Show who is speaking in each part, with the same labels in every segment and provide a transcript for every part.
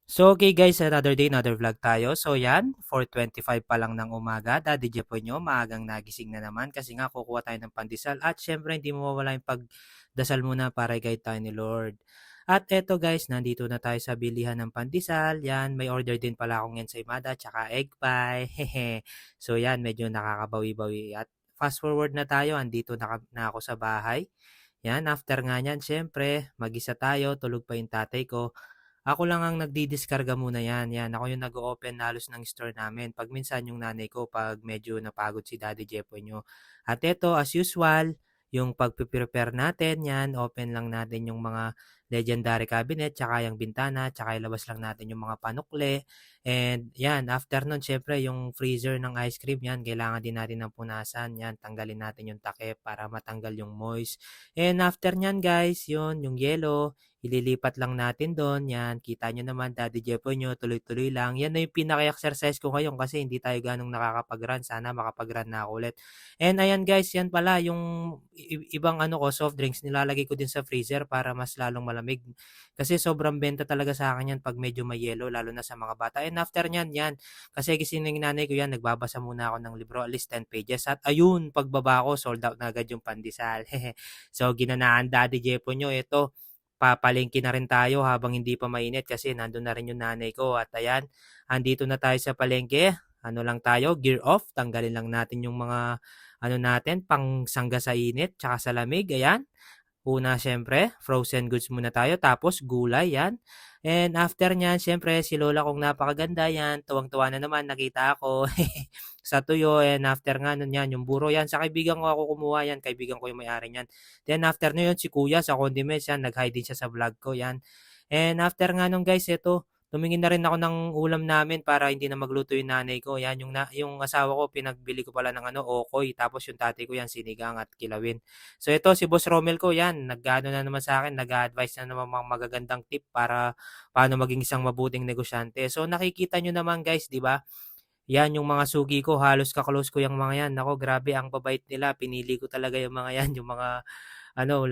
Speaker 1: So okay guys, another day, another vlog tayo. So yan, 4:25 pa lang ng umaga. Daddy Jepo nyo, maagang nagising na naman kasi nga kukuha tayo ng pandesal. At syempre hindi mawawala yung pagdasal muna para kay tayo ni Lord. At eto guys, nandito na tayo sa bilihan ng pandesal. Yan, may order din pala akong ensaymada tsaka egg pie. Hehe. So yan, medyo nakakabawi-bawi. At fast forward na tayo, andito na ako sa bahay. Yan, after nga niyan, syempre, mag-isa tayo, tulog pa yung tatay ko. Ako lang ang nagdidiskarga muna yan. Yan, ako yung nag-open halos ng store namin. Pag minsan yung nanay ko, pag medyo napagod si Daddy Jepo nyo. At eto, as usual, yung pag-prepare natin, yan, open lang natin yung mga legendary cabinet, tsaka yung bintana, tsaka ilabas lang natin yung mga panukle. And yan, after nun, syempre, yung freezer ng ice cream, yan, kailangan din natin ng punasan. Yan, tanggalin natin yung takip para matanggal yung moist. And after nyan, guys, yung yellow, ililipat lang natin doon. Yan, kita nyo naman, Daddy Jepo nyo, tuloy-tuloy lang. Yan na yung pinaka-exercise ko ngayon kasi hindi tayo ganong nakakapag-run. Sana makapag-run na ako ulit. And ayan guys, yan pala yung ibang ano ko, soft drinks, nilalagay ko din sa freezer para mas lalong malamig. Kasi sobrang benta talaga sa akin yan pag medyo may yellow, lalo na sa mga bata. And after nyan, yan, kasi gising ng nanay ko yan, nagbabasa muna ako ng libro, at least 10 pages. At ayun, pagbaba ko, sold out na agad yung pandesal. So, ginanaan Daddy Jepo nyo, ito, papalengke na rin tayo habang hindi pa mainit kasi nandun na rin yung nanay ko. At ayan, andito na tayo sa palengke. Ano lang tayo, gear off. Tanggalin lang natin yung mga ano natin, pang sangga sa init, tsaka sa lamig. Ayan. Una, syempre, frozen goods muna tayo. Tapos, gulay, yan. And after nyan, syempre, si Lola kong napakaganda, yan. Tuwang-tuwa na naman, nakita ako sa tuyo. And after nga nun yan, yung buro yan. Sa kaibigan ko ako kumuha yan. Kaibigan ko yung may-ari yan. Then after nun yun, si Kuya sa condiments yan. Nag-hide din siya sa vlog ko, yan. And after nga nun guys, ito, tumingin na rin ako ng ulam namin para hindi na magluto yung nanay ko. Yan, yung asawa ko, pinagbili ko pala ng ano, okoy. Tapos yung tatay ko yan, sinigang at kilawin. So ito si Boss Romel ko yan, nag-ano na naman sa akin, nag-advise na naman mga magagandang tip para paano maging isang mabuting negosyante. So nakikita nyo naman guys, di ba? Yan yung mga sugi ko, halos ka-close ko yung mga yan. Nako, grabe ang babait nila. Pinili ko talaga yung mga yan, yung mga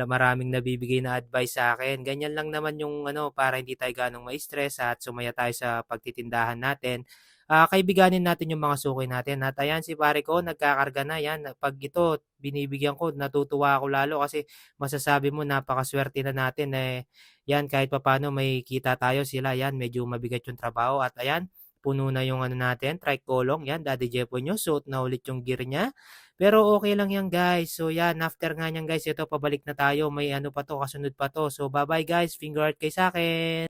Speaker 1: maraming nabibigay na advice sa akin. Ganyan lang naman yung para hindi tayo ganong ma-stress at sumaya tayo sa pagtitindahan natin. Kaibiganin natin yung mga suki natin. At ayan si pare ko, nagkakarga na yan. Pag ito, binibigyan ko, natutuwa ako lalo kasi masasabi mo napakaswerte na natin yan kahit papaano may kita tayo sila. Yan, medyo mabigat yung trabaho. At ayan, puno na yung natin, tricolong. Yan, Daddy Jepo nyo, suot na ulit yung gear niya. Pero okay lang yan guys. So yan, after nga niyan guys, ito pabalik na tayo. May ano pa to, kasunod pa to. So bye bye guys, finger art kay sa akin.